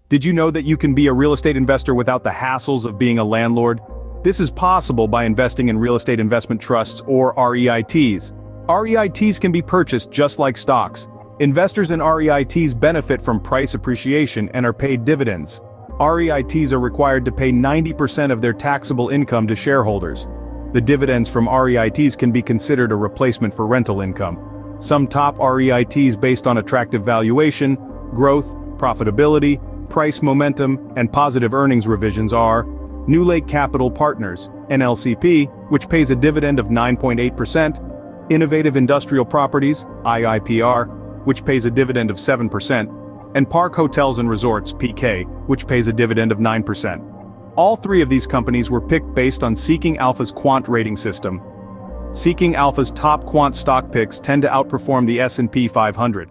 Did you know that you can be a real estate investor without the hassles of being a landlord? This is possible by investing in real estate investment trusts or REITs. REITs can be purchased just like stocks. Investors in REITs benefit from price appreciation and are paid dividends. REITs are required to pay 90% of their taxable income to shareholders. The dividends from REITs can be considered a replacement for rental income. Some top REITs based on attractive valuation, growth, profitability, price momentum, and positive earnings revisions are NewLake Capital Partners, NLCP, which pays a dividend of 9.8%, Innovative Industrial Properties, IIPR, which pays a dividend of 7%, and Park Hotels and Resorts, PK, which pays a dividend of 9%. All three of these companies were picked based on Seeking Alpha's quant rating system. Seeking Alpha's top quant stock picks tend to outperform the S&P 500.